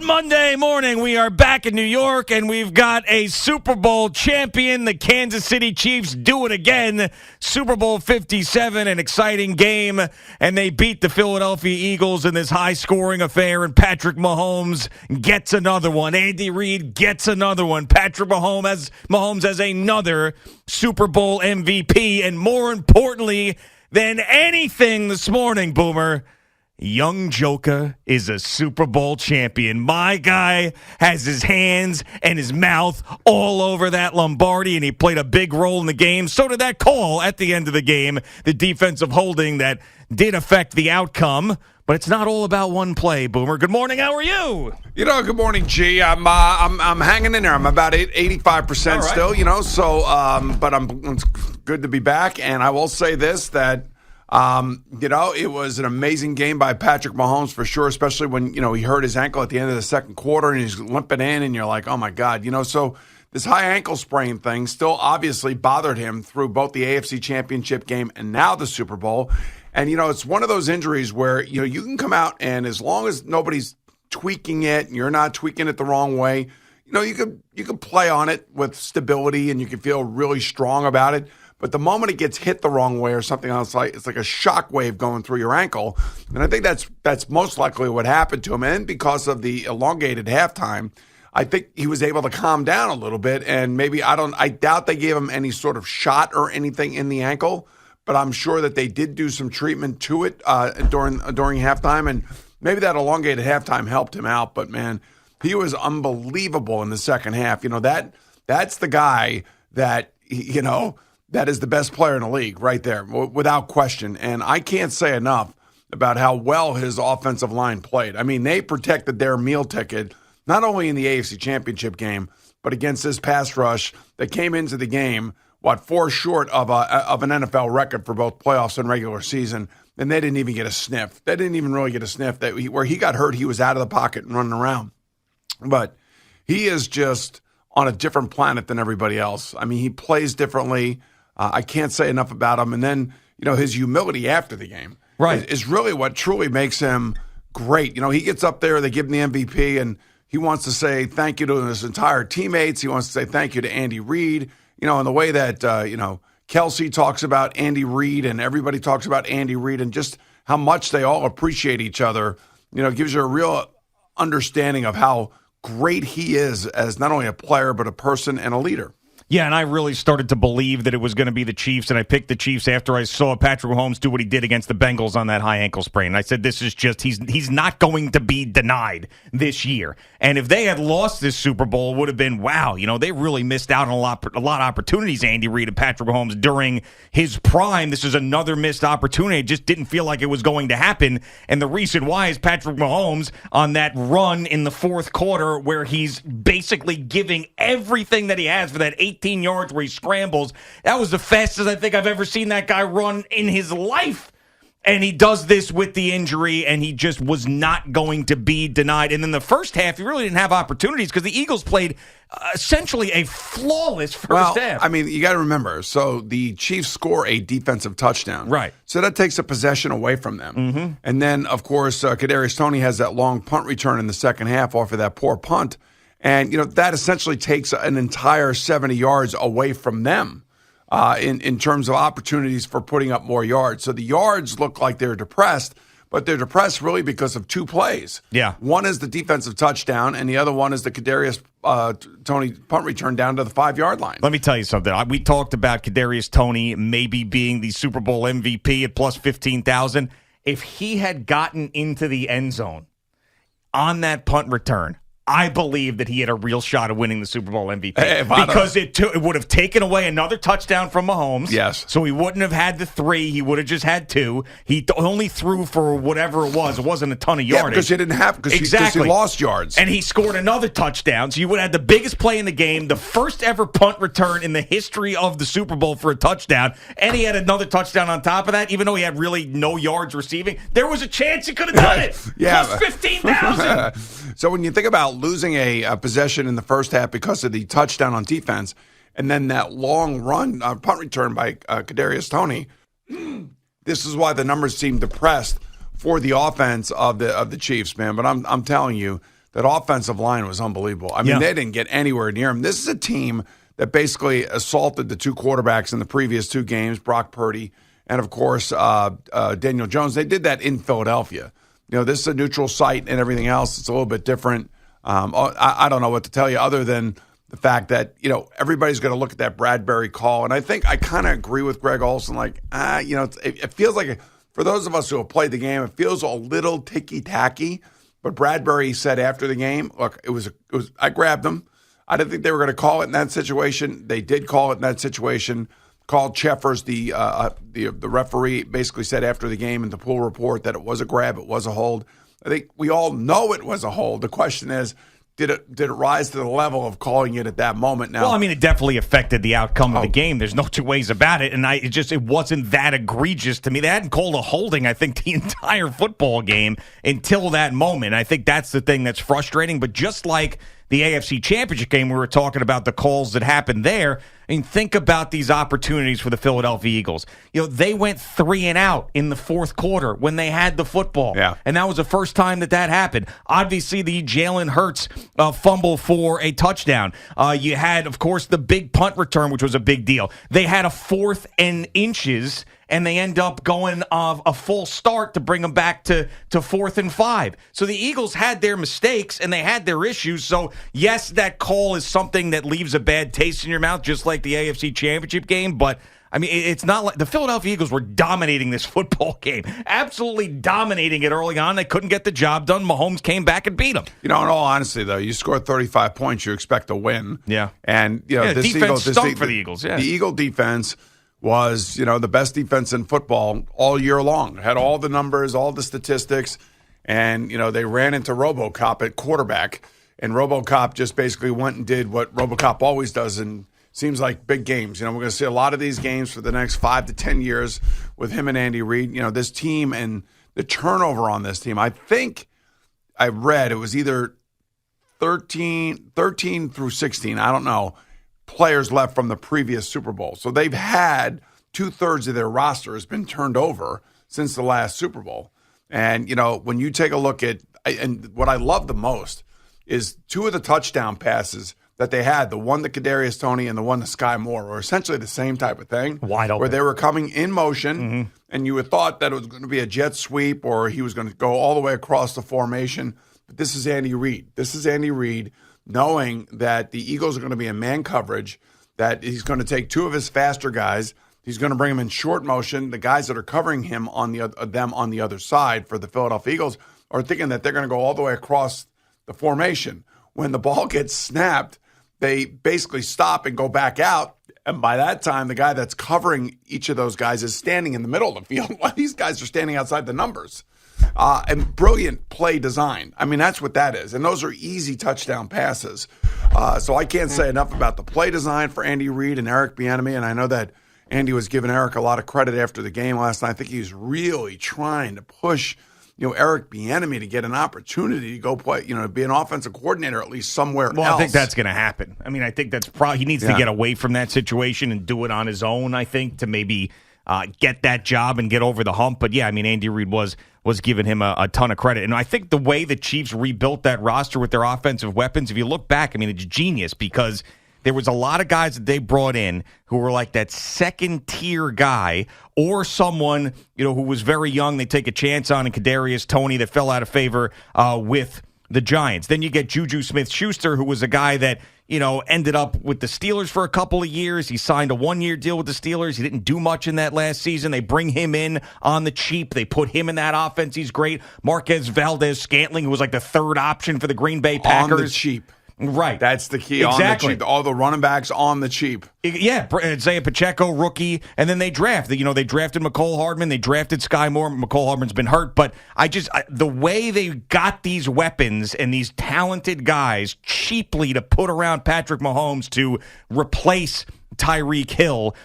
Good Monday morning. We are back in New York, and we've got a Super Bowl champion. The Kansas City Chiefs do it again. Super Bowl 57, an exciting game, and they beat the Philadelphia Eagles in this high-scoring affair, and Patrick Mahomes gets another one. Andy Reid gets another one. Patrick Mahomes has another Super Bowl MVP, and more importantly than anything this morning, Boomer, Young Joker is a Super Bowl champion. My guy has his hands and his mouth all over that Lombardi, and he played a big role in the game. So did that call at the end of the game, the defensive holding that did affect the outcome. But it's not all about one play, Boomer. Good morning. How are you? Good morning, G. I'm hanging in there. I'm about 85% still, So, but it's good to be back. And I will say this, that it was an amazing game by Patrick Mahomes for sure, especially when, he hurt his ankle at the end of the second quarter and he's limping in and you're like, oh my God, so this high ankle sprain thing still obviously bothered him through both the AFC Championship game and now the Super Bowl. And, it's one of those injuries where, you can come out and as long as nobody's tweaking it and you're not tweaking it the wrong way, you could play on it with stability and you can feel really strong about it. But the moment it gets hit the wrong way or something else, it's like a shock wave going through your ankle. And I think that's most likely what happened to him. And because of the elongated halftime, I think he was able to calm down a little bit. And maybe I doubt they gave him any sort of shot or anything in the ankle, but I'm sure that they did do some treatment to it during halftime. And maybe that elongated halftime helped him out. But man, he was unbelievable in the second half. That's the guy that, that is the best player in the league right there, without question. And I can't say enough about how well his offensive line played. I mean, they protected their meal ticket, not only in the AFC Championship game, but against this pass rush that came into the game, 4 short of an NFL record for both playoffs and regular season, and they didn't even get a sniff. They didn't even really get a sniff. Where he got hurt, he was out of the pocket and running around. But he is just on a different planet than everybody else. I mean, he plays differently. I can't say enough about him. And then, his humility after the game is really what truly makes him great. He gets up there, they give him the MVP, and he wants to say thank you to his entire teammates. He wants to say thank you to Andy Reid. And the way that, Kelsey talks about Andy Reid and everybody talks about Andy Reid and just how much they all appreciate each other, gives you a real understanding of how great he is as not only a player, but a person and a leader. Yeah, and I really started to believe that it was going to be the Chiefs, and I picked the Chiefs after I saw Patrick Mahomes do what he did against the Bengals on that high ankle sprain. And I said, this is just, he's not going to be denied this year. And if they had lost this Super Bowl, it would have been, wow, they really missed out on a lot of opportunities, Andy Reid and Patrick Mahomes, during his prime. This is another missed opportunity. It just didn't feel like it was going to happen. And the reason why is Patrick Mahomes on that run in the fourth quarter where he's basically giving everything that he has for that 18 yards where he scrambles. That was the fastest I think I've ever seen that guy run in his life. And he does this with the injury, and he just was not going to be denied. And then the first half, he really didn't have opportunities because the Eagles played essentially a flawless first half. I mean, you got to remember, so the Chiefs score a defensive touchdown. Right. So that takes a possession away from them. Mm-hmm. And then, of course, Kadarius Toney has that long punt return in the second half off of that poor punt. And, that essentially takes an entire 70 yards away from them. In terms of opportunities for putting up more yards. So the yards look like they're depressed, but they're depressed really because of 2 plays. Yeah. One is the defensive touchdown, and the other one is the Kadarius Toney punt return down to the 5-yard line. Let me tell you something. We talked about Kadarius Toney maybe being the Super Bowl MVP at plus 15,000. If he had gotten into the end zone on that punt return, I believe that he had a real shot of winning the Super Bowl MVP because it would have taken away another touchdown from Mahomes. Yes. So he wouldn't have had the 3. He would have just had 2. He only threw for whatever it was. It wasn't a ton of yardage. Yeah, because he didn't have because he lost yards. And he scored another touchdown. So you would have had the biggest play in the game, the first ever punt return in the history of the Super Bowl for a touchdown. And he had another touchdown on top of that, even though he had really no yards receiving. There was a chance he could have done it. Yeah. Plus 15,000. So when you think about losing a possession in the first half because of the touchdown on defense, and then that long run punt return by Kadarius Toney, this is why the numbers seem depressed for the offense of the Chiefs, man. But I'm telling you, that offensive line was unbelievable. I mean, they didn't get anywhere near him. This is a team that basically assaulted the two quarterbacks in the previous two games, Brock Purdy and, of course, Daniel Jones. They did that in Philadelphia. This is a neutral site and everything else. It's a little bit different. I don't know what to tell you other than the fact that, everybody's going to look at that Bradbury call. And I think I kind of agree with Greg Olson. It feels like, for those of us who have played the game, it feels a little ticky-tacky. But Bradbury said after the game, look, it was I grabbed him. I didn't think they were going to call it in that situation. They did call it in that situation. Called Cheffers, the referee, basically said after the game in the pool report that it was a grab, it was a hold. I think we all know it was a hold. The question is, did it rise to the level of calling it at that moment? Now, well, I mean, it definitely affected the outcome of the game. There's no two ways about it, and it wasn't that egregious to me. They hadn't called a holding, I think, the entire football game until that moment. I think that's the thing that's frustrating. But just like the AFC Championship game, we were talking about the calls that happened there. I mean, think about these opportunities for the Philadelphia Eagles. They went 3 and out in the fourth quarter when they had the football. Yeah. And that was the first time that happened. Obviously, the Jalen Hurts fumble for a touchdown. You had, of course, the big punt return, which was a big deal. They had a 4th and inches, and they end up going a full start to bring them back to 4th and 5. So the Eagles had their mistakes, and they had their issues. So, yes, that call is something that leaves a bad taste in your mouth, just like the AFC Championship game. But, I mean, it's not like the Philadelphia Eagles were dominating this football game, absolutely dominating it early on. They couldn't get the job done. Mahomes came back and beat them. in all honesty, though, you score 35 points, you expect to win. Yeah. And, this defense stunk for the Eagles. Yeah. The Eagle defense was, the best defense in football all year long. Had all the numbers, all the statistics, and, they ran into RoboCop at quarterback, and RoboCop just basically went and did what RoboCop always does and seems like big games. We're going to see a lot of these games for the next 5 to 10 years with him and Andy Reid. This team and the turnover on this team, I think I read it was either 13 through 16, I don't know, players left from the previous Super Bowl. So they've had 2/3 of their roster has been turned over since the last Super Bowl. And, when you take a look at, and what I love the most is 2 of the touchdown passes that they had, the one to Kadarius Toney and the one to Sky Moore, were essentially the same type of thing. Wide open. Where they were coming in motion, and you would thought that it was going to be a jet sweep or he was going to go all the way across the formation. But this is Andy Reid. This is Andy Reid knowing that the Eagles are going to be in man coverage, that he's going to take 2 of his faster guys. He's going to bring them in short motion. The guys that are covering him on the other side for the Philadelphia Eagles are thinking that they're going to go all the way across the formation. When the ball gets snapped, they basically stop and go back out. And by that time, the guy that's covering each of those guys is standing in the middle of the field while these guys are standing outside the numbers. And brilliant play design. I mean, that's what that is. And those are easy touchdown passes. So I can't say enough about the play design for Andy Reid and Eric Bieniemy. And I know that Andy was giving Eric a lot of credit after the game last night. I think he was really trying to push, Eric Bieniemy to get an opportunity to go play, to be an offensive coordinator at least somewhere else. Well, I think that's going to happen. I mean, I think that's probably he needs to get away from that situation and do it on his own, I think, to maybe get that job and get over the hump. But, yeah, I mean, Andy Reid was giving him a ton of credit. And I think the way the Chiefs rebuilt that roster with their offensive weapons, if you look back, I mean, it's genius because there was a lot of guys that they brought in who were like that second-tier guy or someone, who was very young, they take a chance on, and Kadarius Toney that fell out of favor with the Giants. Then you get Juju Smith-Schuster, who was a guy that, ended up with the Steelers for a couple of years. He signed a 1-year deal with the Steelers. He didn't do much in that last season. They bring him in on the cheap. They put him in that offense. He's great. Marquez Valdez-Scantling, who was like the third option for the Green Bay Packers. On the cheap. Right. That's the key. Exactly. On the cheap. All the running backs on the cheap. Yeah, Isaiah Pacheco, rookie, and then they draft. They drafted McCole Hardman. They drafted Sky Moore. McCole Hardman's been hurt, but the way they got these weapons and these talented guys cheaply to put around Patrick Mahomes to replace Tyreek Hill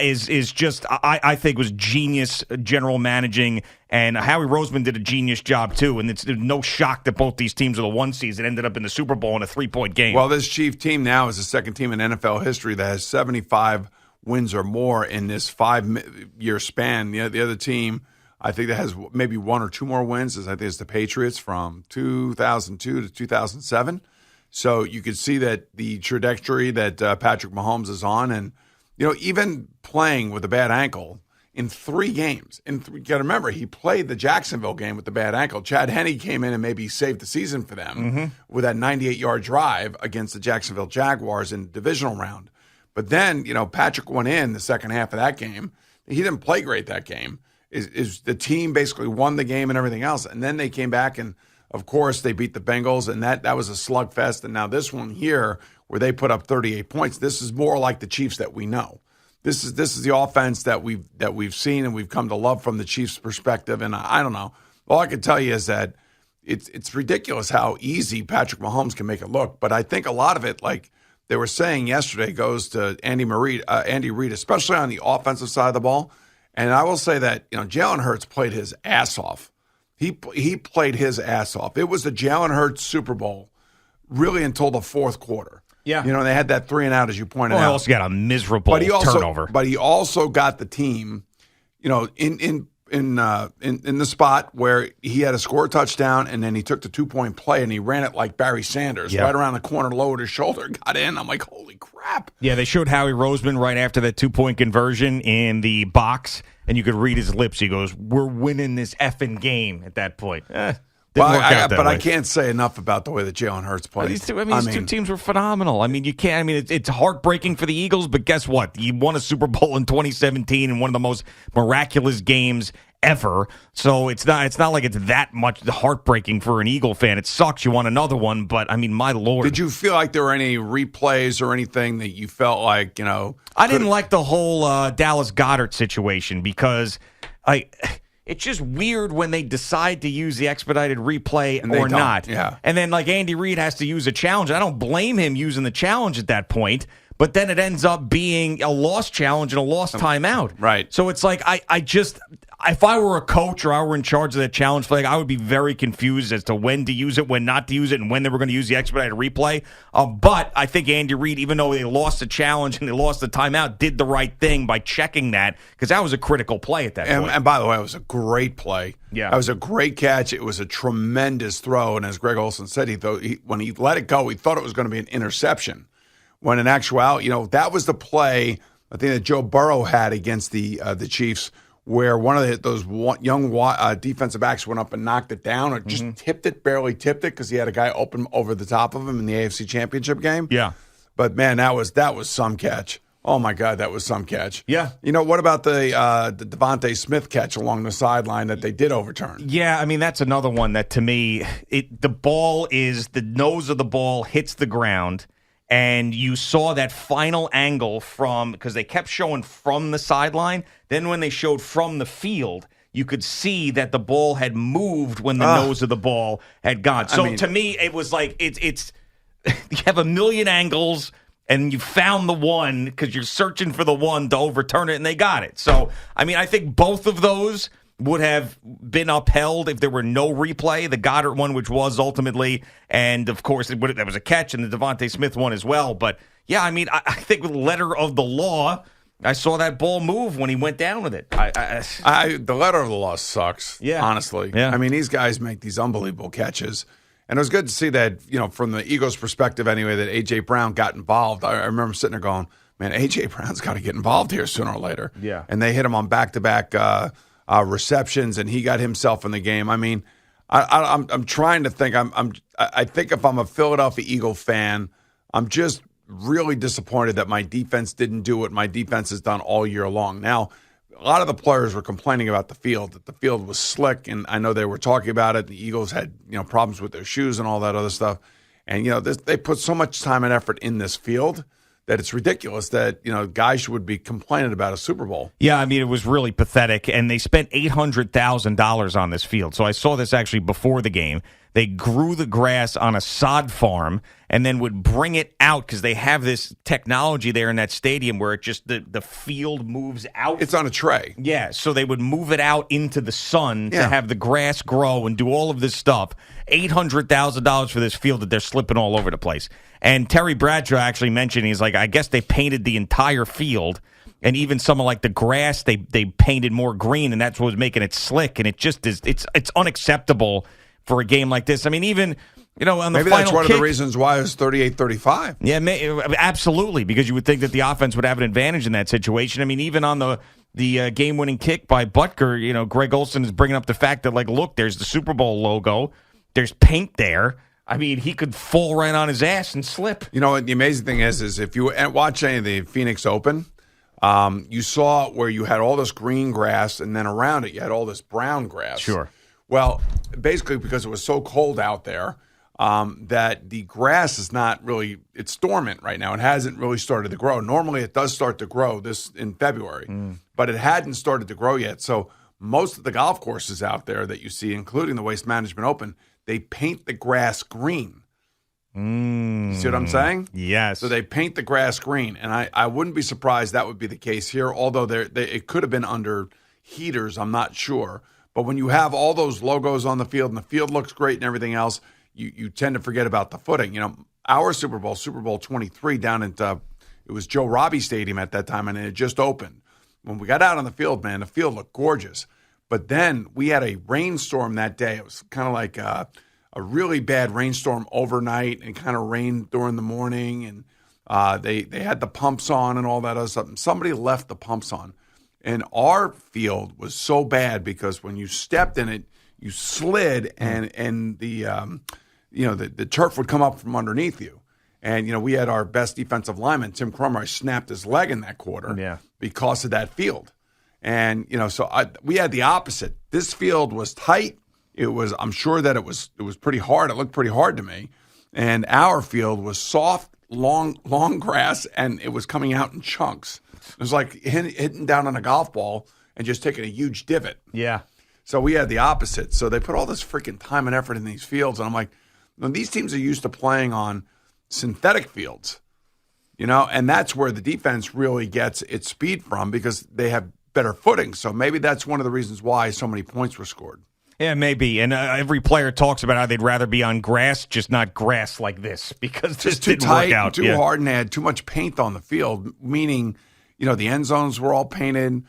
is just, I think, was genius general managing. And Howie Roseman did a genius job, too. And it's no shock that both these teams are the one season ended up in the Super Bowl in a 3-point game. Well, this Chief team now is the second team in NFL history that has 75 wins or more in this 5-year span. The other team I think that has maybe one or two more wins. I think it's the Patriots from 2002 to 2007. So you could see that the trajectory that Patrick Mahomes is on, and even playing with a bad ankle in 3 games. You got to remember, he played the Jacksonville game with the bad ankle. Chad Henne came in and maybe saved the season for them with that 98-yard drive against the Jacksonville Jaguars in the divisional round. But then, Patrick went in the second half of that game. He didn't play great that game. Is the team basically won the game and everything else. And then they came back and, of course, they beat the Bengals, and that was a slugfest. And now this one here where they put up 38 points, this is more like the Chiefs that we know. This is the offense that we've seen and we've come to love from the Chiefs' perspective. And I don't know. All I can tell you is that it's ridiculous how easy Patrick Mahomes can make it look. But I think a lot of it, like they were saying yesterday, goes to Andy Reid, especially on the offensive side of the ball. And I will say that, Jalen Hurts played his ass off. He played his ass off. It was the Jalen Hurts Super Bowl really until the fourth quarter. Yeah. They had that 3-and-out, as you pointed out. He also got a miserable turnover. But he also got the team, in the spot where he had to score a touchdown, and then he took the 2-point play and he ran it like Barry Sanders, right around the corner, lowered his shoulder, got in. I'm like, holy crap. Yeah, they showed Howie Roseman right after that 2-point conversion in the box, and you could read his lips. He goes, "We're winning this effing game" at that point. I can't say enough about the way that Jalen Hurts played. These two teams were phenomenal. It's heartbreaking for the Eagles, but guess what? You won a Super Bowl in 2017 in one of the most miraculous games ever. So it's not like it's that much heartbreaking for an Eagle fan. It sucks. You want another one, but my Lord. Did you feel like there were any replays or anything that you felt like, I didn't like the whole Dallas Goedert situation because it's just weird when they decide to use the expedited replay or not. Yeah. And then, Andy Reid has to use a challenge. I don't blame him using the challenge at that point, but then it ends up being a lost challenge and a lost timeout. Right. So it's like, if I were a coach or I were in charge of that challenge flag, I would be very confused as to when to use it, when not to use it, and when they were going to use the expedited replay. But I think Andy Reid, even though they lost the challenge and they lost the timeout, did the right thing by checking that because that was a critical play at that point. And by the way, it was a great play. Yeah. That was a great catch. It was a tremendous throw. And as Greg Olson said, when he let it go, he thought it was going to be an interception. When in actuality, that was the play I think that Joe Burrow had against the Chiefs, where one of those young defensive backs went up and knocked it down, or just barely tipped it, because he had a guy open over the top of him in the AFC Championship game. Yeah. But, man, that was some catch. Oh, my God, that was some catch. Yeah. What about the Devontae Smith catch along the sideline that they did overturn? Yeah, that's another one that, to me, the nose of the ball hits the ground, and you saw that final angle because they kept showing from the sideline. Then when they showed from the field, you could see that the ball had moved when the nose of the ball had gone. So to me, it was like it's you have a million angles, and you found the one because you're searching for the one to overturn it, and they got it. So, I think both of those would have been upheld if there were no replay. The Goddard one, which was ultimately, and of course, that was a catch, and the Devontae Smith one as well. But, yeah, I think with the letter of the law, I saw that ball move when he went down with it. The letter of the law sucks, honestly. Yeah. These guys make these unbelievable catches. And it was good to see that, from the Eagles' perspective anyway, that A.J. Brown got involved. I remember sitting there going, man, A.J. Brown's got to get involved here sooner or later. Yeah. And they hit him on back-to-back receptions, and he got himself in the game. I'm trying to think. I think if I'm a Philadelphia Eagle fan, I'm just really disappointed that my defense didn't do what my defense has done all year long. Now, a lot of the players were complaining about the field, that the field was slick, and I know they were talking about it. The Eagles had problems with their shoes and all that other stuff. And, they put so much time and effort in this field that it's ridiculous that, guys would be complaining about a Super Bowl. Yeah, it was really pathetic, and they spent $800,000 on this field. So I saw this actually before the game. They grew the grass on a sod farm and then would bring it out because they have this technology there in that stadium where it just the field moves out. It's on a tray. Yeah, so they would move it out into the sun to have the grass grow and do all of this stuff. $800,000 for this field that they're slipping all over the place. And Terry Bradshaw actually mentioned, he's like, I guess they painted the entire field. And even something like the grass, they painted more green, and that's what was making it slick. And it just is, it's unacceptable for a game like this. I mean, even, on the maybe final that's one kick, of the reasons why it was 38-35. Yeah, absolutely, because you would think that the offense would have an advantage in that situation. I mean, even on the game-winning kick by Butker, Greg Olson is bringing up the fact that, look, there's the Super Bowl logo. There's paint there. I mean, he could fall right on his ass and slip. The amazing thing is if you watch any of the Phoenix Open, you saw where you had all this green grass, and then around it you had all this brown grass. Sure. Well, basically because it was so cold out there that the grass is not really – it's dormant right now. It hasn't really started to grow. Normally it does start to grow this in February, but it hadn't started to grow yet. So most of the golf courses out there that you see, including the Waste Management Open, they paint the grass green. You see what I'm saying? Yes. So they paint the grass green, and I wouldn't be surprised that would be the case here, although it could have been under heaters, I'm not sure. But when you have all those logos on the field and the field looks great and everything else, you tend to forget about the footing. Our Super Bowl 23 down at it was Joe Robbie Stadium at that time, and it had just opened. When we got out on the field, man, the field looked gorgeous. But then we had a rainstorm that day. It was kind of like a really bad rainstorm overnight, and kind of rained during the morning, and they had the pumps on and all that other stuff. And somebody left the pumps on, and our field was so bad because when you stepped in it, you slid, and the turf would come up from underneath you. And we had our best defensive lineman, Tim Crummer, snapped his leg in that quarter because of that field. And we had the opposite. This field was tight. I'm sure that it was pretty hard. It looked pretty hard to me. And our field was soft, long grass, and it was coming out in chunks. It was like hitting down on a golf ball and just taking a huge divot. Yeah. So we had the opposite. So they put all this freaking time and effort in these fields. And I'm like, these teams are used to playing on synthetic fields, and that's where the defense really gets its speed from because they have better footing. So maybe that's one of the reasons why so many points were scored. Yeah, maybe. And every player talks about how they'd rather be on grass, just not grass like this, because this too didn't tight, work out. Too hard, and they had too much paint on the field, meaning, the end zones were all painted.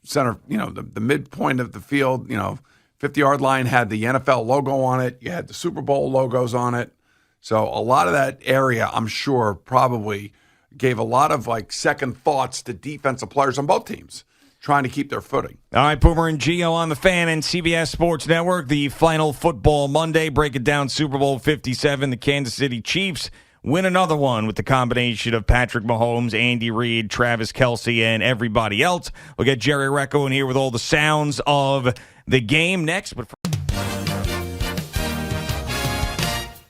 Center, the midpoint of the field, 50-yard line had the NFL logo on it. You had the Super Bowl logos on it. So a lot of that area, I'm sure, probably gave a lot of second thoughts to defensive players on both teams trying to keep their footing. All right, Boomer and Gio on the Fan and CBS Sports Network. The final football Monday, break it down. Super Bowl 57, the Kansas City Chiefs win another one with the combination of Patrick Mahomes, Andy Reid, Travis Kelce, and everybody else. We'll get Jerry Recco in here with all the sounds of the game next. But